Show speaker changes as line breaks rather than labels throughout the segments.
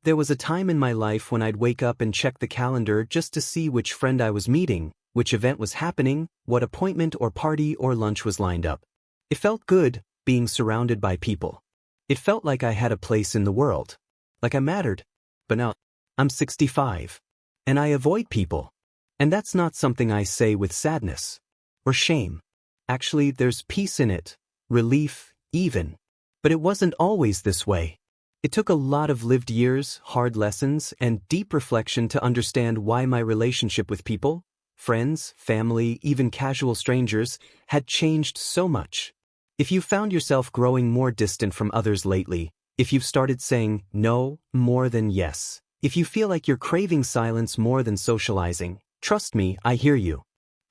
There was a time in my life when I'd wake up and check the calendar just to see which friend I was meeting, which event was happening, what appointment or party or lunch was lined up. It felt good, being surrounded by people. It felt like I had a place in the world. Like I mattered. But now, I'm 65. And I avoid people. And that's not something I say with sadness. Or shame. Actually, there's peace in it. Relief, even. But it wasn't always this way. It took a lot of lived years, hard lessons, and deep reflection to understand why my relationship with people, friends, family, even casual strangers, had changed so much. If you found yourself growing more distant from others lately, if you've started saying no more than yes, if you feel like you're craving silence more than socializing, trust me, I hear you.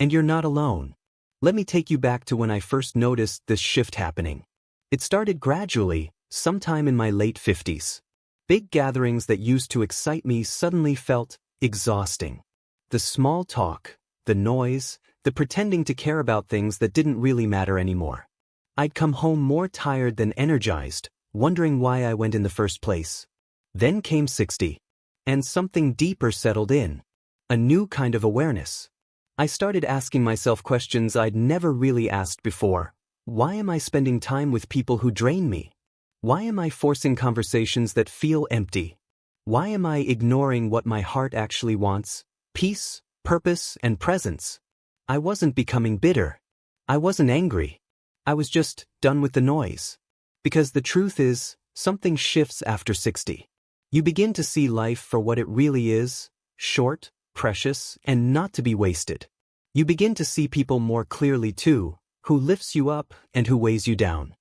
And you're not alone. Let me take you back to when I first noticed this shift happening. It started gradually, sometime in my late 50s. Big gatherings that used to excite me suddenly felt exhausting. The small talk, the noise, the pretending to care about things that didn't really matter anymore. I'd come home more tired than energized, wondering why I went in the first place. Then came 60. And something deeper settled in. A new kind of awareness. I started asking myself questions I'd never really asked before. Why am I spending time with people who drain me? Why am I forcing conversations that feel empty? Why am I ignoring what my heart actually wants? Peace, purpose, and presence. I wasn't becoming bitter. I wasn't angry. I was just done with the noise. Because the truth is, something shifts after 60. You begin to see life for what it really is, short, precious, and not to be wasted. You begin to see people more clearly too, who lifts you up and who weighs you down.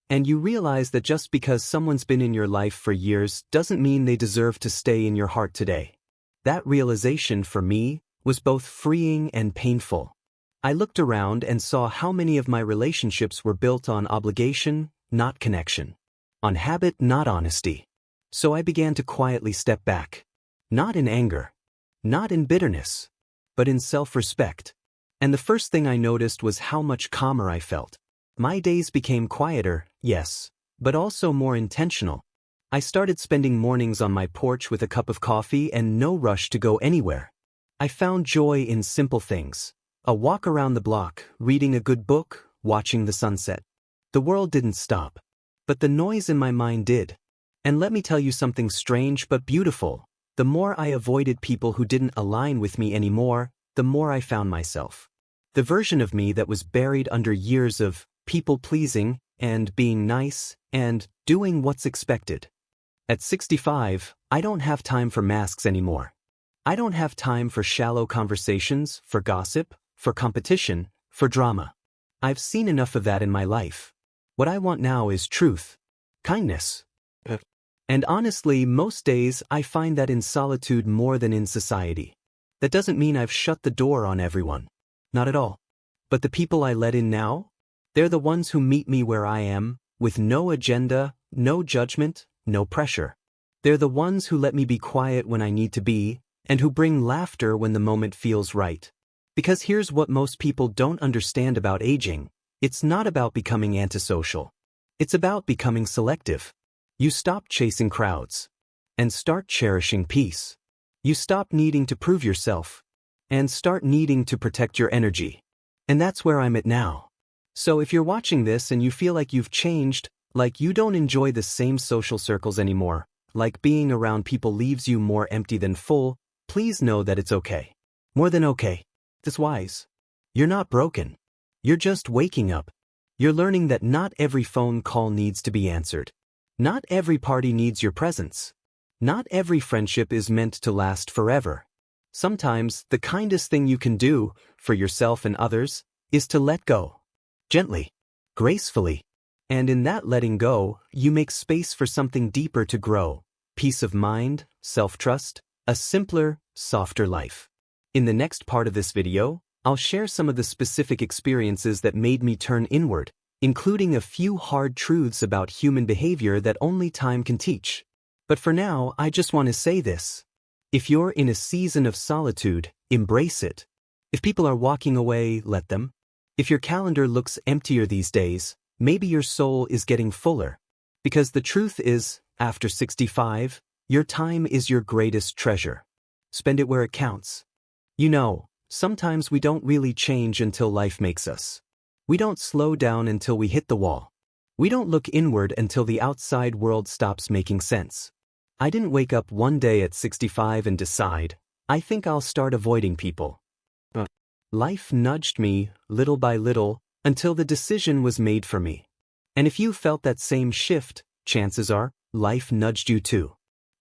And you realize that just because someone's been in your life for years doesn't mean they deserve to stay in your heart today. That realization, for me, was both freeing and painful. I looked around and saw how many of my relationships were built on obligation, not connection. On habit, not honesty. So I began to quietly step back. Not in anger. Not in bitterness. But in self-respect. And the first thing I noticed was how much calmer I felt. My days became quieter, yes, but also more intentional. I started spending mornings on my porch with a cup of coffee and no rush to go anywhere. I found joy in simple things. A walk around the block, reading a good book, watching the sunset. The world didn't stop. But the noise in my mind did. And let me tell you something strange but beautiful. The more I avoided people who didn't align with me anymore, the more I found myself. The version of me that was buried under years of people-pleasing, and being nice, and doing what's expected. At 65, I don't have time for masks anymore. I don't have time for shallow conversations, for gossip, for competition, for drama. I've seen enough of that in my life. What I want now is truth, kindness. And honestly, most days I find that in solitude more than in society. That doesn't mean I've shut the door on everyone. Not at all. But the people I let in now? They're the ones who meet me where I am, with no agenda, no judgment, no pressure. They're the ones who let me be quiet when I need to be, and who bring laughter when the moment feels right. Because here's what most people don't understand about aging. It's not about becoming antisocial. It's about becoming selective. You stop chasing crowds. And start cherishing peace. You stop needing to prove yourself. And start needing to protect your energy. And that's where I'm at now. So if you're watching this and you feel like you've changed, like you don't enjoy the same social circles anymore, like being around people leaves you more empty than full, please know that it's okay. More than okay. It's wise. You're not broken. You're just waking up. You're learning that not every phone call needs to be answered. Not every party needs your presence. Not every friendship is meant to last forever. Sometimes, the kindest thing you can do, for yourself and others, is to let go. Gently. Gracefully. And in that letting go, you make space for something deeper to grow. Peace of mind, self-trust, a simpler, softer life. In the next part of this video, I'll share some of the specific experiences that made me turn inward, including a few hard truths about human behavior that only time can teach. But for now, I just want to say this. If you're in a season of solitude, embrace it. If people are walking away, let them. If your calendar looks emptier these days, maybe your soul is getting fuller. Because the truth is, after 65, Your time is your greatest treasure. Spend it where it counts. You know, sometimes we don't really change until life makes us. We don't slow down until we hit the wall. We don't look inward until the outside world stops making sense. I didn't wake up one day at 65 and decide, I think I'll start avoiding people. Life nudged me, little by little, until the decision was made for me. And if you felt that same shift, chances are, life nudged you too.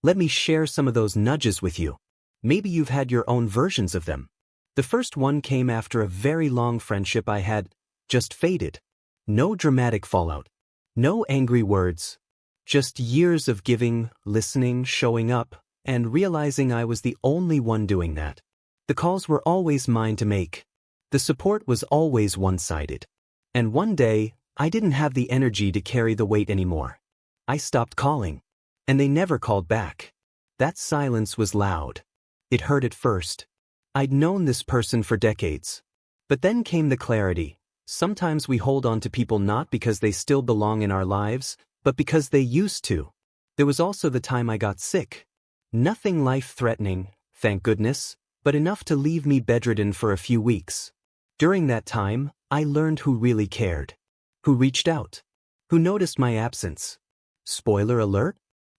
Let me share some of those nudges with you. Maybe you've had your own versions of them. The first one came after a very long friendship I had just faded. No dramatic fallout. No angry words. Just years of giving, listening, showing up, and realizing I was the only one doing that. The calls were always mine to make. The support was always one-sided. And one day, I didn't have the energy to carry the weight anymore. I stopped calling. And they never called back. That silence was loud. It hurt at first. I'd known this person for decades. But then came the clarity. Sometimes we hold on to people not because they still belong in our lives, but because they used to. There was also the time I got sick. Nothing life-threatening, thank goodness, but enough to leave me bedridden for a few weeks. During that time, I learned who really cared. Who reached out. Who noticed my absence. Spoiler alert?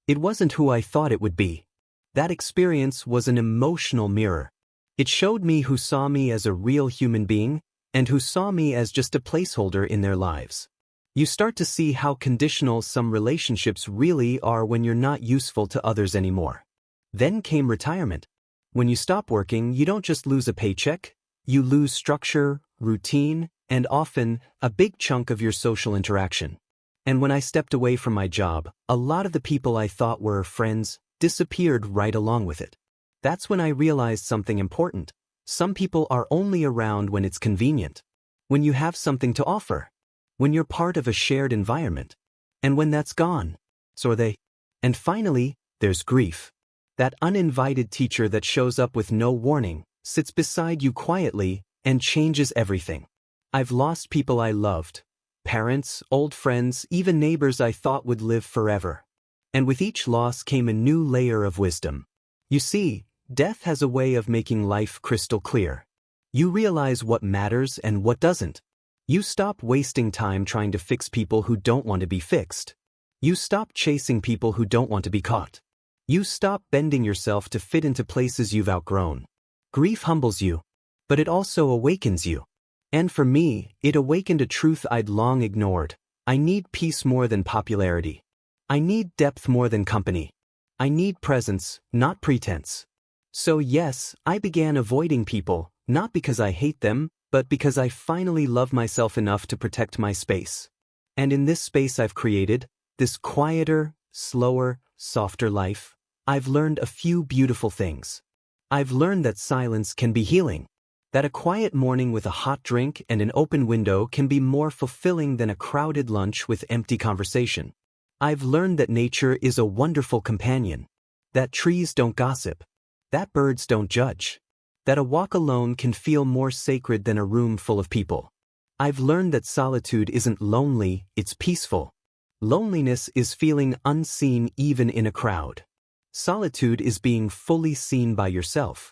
It wasn't who I thought it would be. That experience was an emotional mirror. It showed me who saw me as a real human being, and who saw me as just a placeholder in their lives. You start to see how conditional some relationships really are when you're not useful to others anymore. Then came retirement. When you stop working, you don't just lose a paycheck, you lose structure, routine, and often, a big chunk of your social interaction. And when I stepped away from my job, a lot of the people I thought were friends disappeared right along with it. That's when I realized something important. Some people are only around when it's convenient. When you have something to offer. When you're part of a shared environment. And when that's gone, so are they. And finally, there's grief. That uninvited teacher that shows up with no warning, sits beside you quietly, and changes everything. I've lost people I loved. Parents, old friends, even neighbors I thought would live forever. And with each loss came a new layer of wisdom. You see, death has a way of making life crystal clear. You realize what matters and what doesn't. You stop wasting time trying to fix people who don't want to be fixed. You stop chasing people who don't want to be caught. You stop bending yourself to fit into places you've outgrown. Grief humbles you, but it also awakens you. And for me, it awakened a truth I'd long ignored. I need peace more than popularity. I need depth more than company. I need presence, not pretense. So yes, I began avoiding people, not because I hate them, but because I finally love myself enough to protect my space. And in this space I've created, this quieter, slower, softer life, I've learned a few beautiful things. I've learned that silence can be healing. That a quiet morning with a hot drink and an open window can be more fulfilling than a crowded lunch with empty conversation. I've learned that nature is a wonderful companion. That trees don't gossip. That birds don't judge. That a walk alone can feel more sacred than a room full of people. I've learned that solitude isn't lonely, it's peaceful. Loneliness is feeling unseen even in a crowd. Solitude is being fully seen by yourself.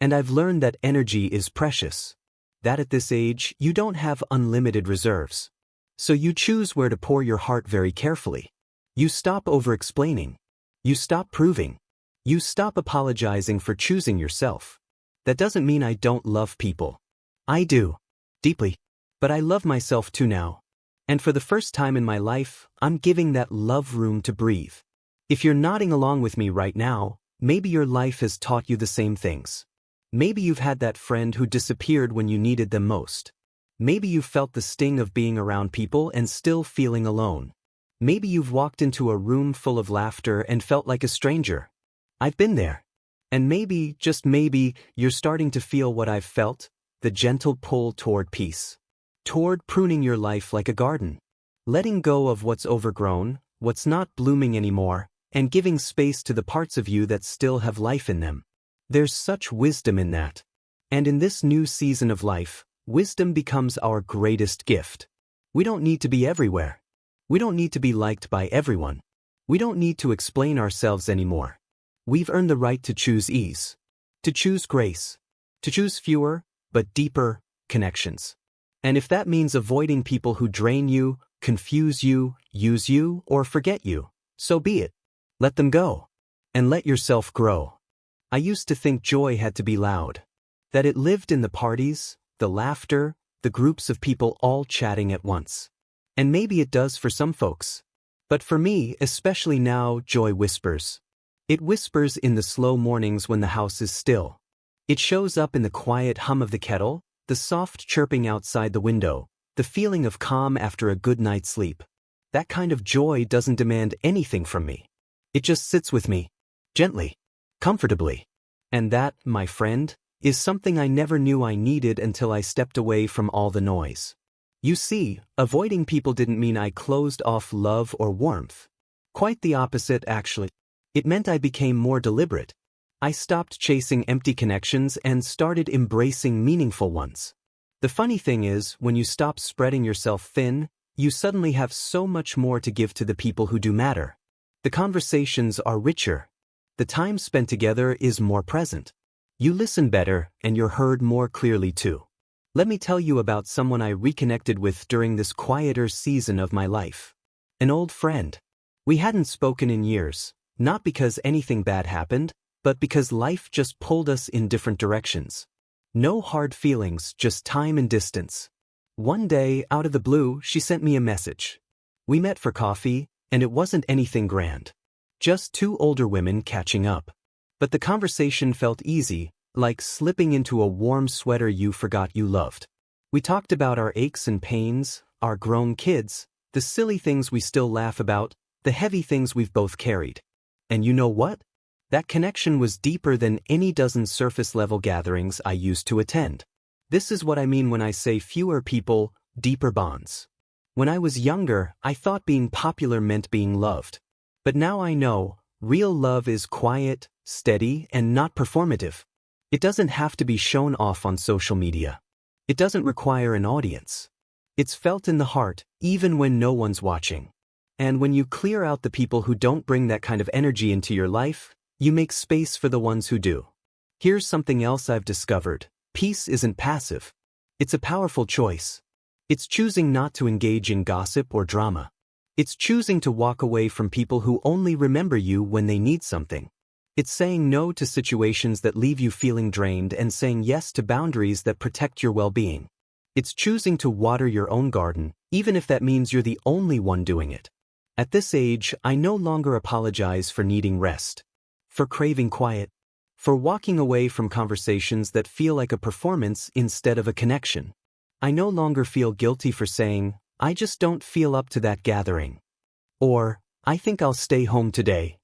And I've learned that energy is precious. That at this age, you don't have unlimited reserves. So you choose where to pour your heart very carefully. You stop over-explaining. You stop proving. You stop apologizing for choosing yourself. That doesn't mean I don't love people. I do. Deeply. But I love myself too now. And for the first time in my life, I'm giving that love room to breathe. If you're nodding along with me right now, maybe your life has taught you the same things. Maybe you've had that friend who disappeared when you needed them most. Maybe you've felt the sting of being around people and still feeling alone. Maybe you've walked into a room full of laughter and felt like a stranger. I've been there. And maybe, just maybe, you're starting to feel what I've felt, the gentle pull toward peace. Toward pruning your life like a garden. Letting go of what's overgrown, what's not blooming anymore, and giving space to the parts of you that still have life in them. There's such wisdom in that. And in this new season of life, wisdom becomes our greatest gift. We don't need to be everywhere. We don't need to be liked by everyone. We don't need to explain ourselves anymore. We've earned the right to choose ease, to choose grace, to choose fewer, but deeper, connections. And if that means avoiding people who drain you, confuse you, use you, or forget you, so be it. Let them go. And let yourself grow. I used to think joy had to be loud. That it lived in the parties, the laughter, the groups of people all chatting at once. And maybe it does for some folks. But for me, especially now, joy whispers. It whispers in the slow mornings when the house is still. It shows up in the quiet hum of the kettle, the soft chirping outside the window, the feeling of calm after a good night's sleep. That kind of joy doesn't demand anything from me. It just sits with me, gently, comfortably. And that, my friend, is something I never knew I needed until I stepped away from all the noise. You see, avoiding people didn't mean I closed off love or warmth. Quite the opposite, actually. It meant I became more deliberate. I stopped chasing empty connections and started embracing meaningful ones. The funny thing is, when you stop spreading yourself thin, you suddenly have so much more to give to the people who do matter. The conversations are richer. The time spent together is more present. You listen better, and you're heard more clearly too. Let me tell you about someone I reconnected with during this quieter season of my life. An old friend. We hadn't spoken in years, not because anything bad happened, but because life just pulled us in different directions. No hard feelings, just time and distance. One day, out of the blue, she sent me a message. We met for coffee, and it wasn't anything grand. Just two older women catching up. But the conversation felt easy, like slipping into a warm sweater you forgot you loved. We talked about our aches and pains, our grown kids, the silly things we still laugh about, the heavy things we've both carried. And you know what? That connection was deeper than any dozen surface-level gatherings I used to attend. This is what I mean when I say fewer people, deeper bonds. When I was younger, I thought being popular meant being loved. But now I know, real love is quiet, steady, and not performative. It doesn't have to be shown off on social media. It doesn't require an audience. It's felt in the heart, even when no one's watching. And when you clear out the people who don't bring that kind of energy into your life, you make space for the ones who do. Here's something else I've discovered. Peace isn't passive. It's a powerful choice. It's choosing not to engage in gossip or drama. It's choosing to walk away from people who only remember you when they need something. It's saying no to situations that leave you feeling drained and saying yes to boundaries that protect your well-being. It's choosing to water your own garden, even if that means you're the only one doing it. At this age, I no longer apologize for needing rest, for craving quiet, for walking away from conversations that feel like a performance instead of a connection. I no longer feel guilty for saying, I just don't feel up to that gathering. Or, I think I'll stay home today.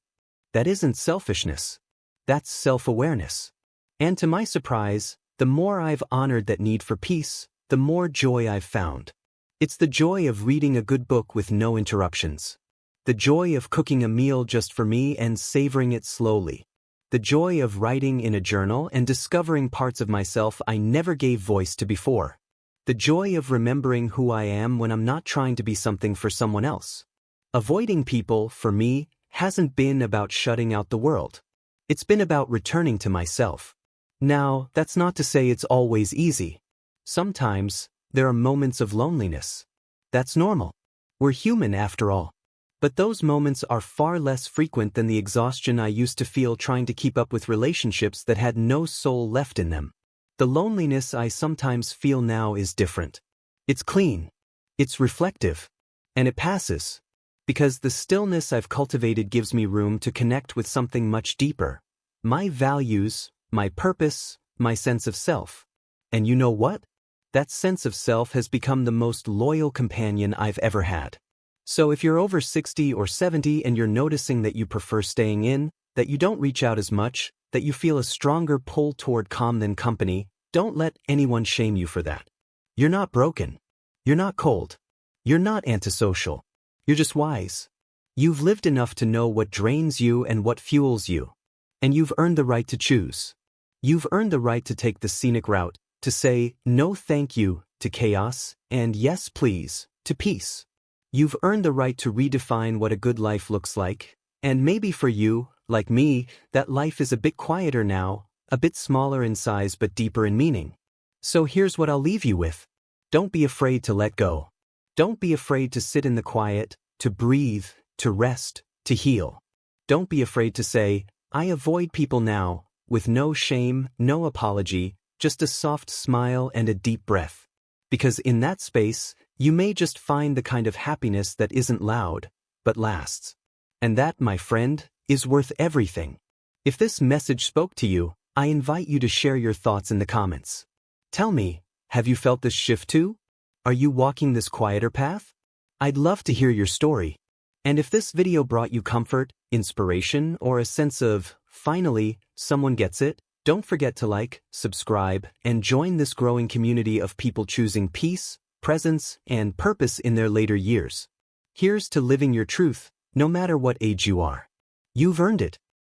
That isn't selfishness. That's self-awareness. And to my surprise, the more I've honored that need for peace, the more joy I've found. It's the joy of reading a good book with no interruptions. The joy of cooking a meal just for me and savoring it slowly. The joy of writing in a journal and discovering parts of myself I never gave voice to before. The joy of remembering who I am when I'm not trying to be something for someone else. Avoiding people, for me, hasn't been about shutting out the world. It's been about returning to myself. Now, that's not to say it's always easy. Sometimes, there are moments of loneliness. That's normal. We're human after all. But those moments are far less frequent than the exhaustion I used to feel trying to keep up with relationships that had no soul left in them. The loneliness I sometimes feel now is different. It's clean. It's reflective. And it passes. Because the stillness I've cultivated gives me room to connect with something much deeper. My values, my purpose, my sense of self. And you know what? That sense of self has become the most loyal companion I've ever had. So if you're over 60 or 70 and you're noticing that you prefer staying in, that you don't reach out as much, that you feel a stronger pull toward calm than company, don't let anyone shame you for that. You're not broken. You're not cold. You're not antisocial. You're just wise. You've lived enough to know what drains you and what fuels you. And you've earned the right to choose. You've earned the right to take the scenic route, to say no thank you to chaos and yes please to peace. You've earned the right to redefine what a good life looks like, and maybe for you, like me, that life is a bit quieter now, a bit smaller in size but deeper in meaning. So here's what I'll leave you with. Don't be afraid to let go. Don't be afraid to sit in the quiet, to breathe, to rest, to heal. Don't be afraid to say, I avoid people now, with no shame, no apology, just a soft smile and a deep breath. Because in that space, you may just find the kind of happiness that isn't loud, but lasts. And that, my friend, is worth everything. If this message spoke to you, I invite you to share your thoughts in the comments. Tell me, have you felt this shift too? Are you walking this quieter path? I'd love to hear your story. And if this video brought you comfort, inspiration, or a sense of, finally, someone gets it, don't forget to like, subscribe, and join this growing community of people choosing peace, presence, and purpose in their later years. Here's to living your truth, no matter what age you are. You've earned it.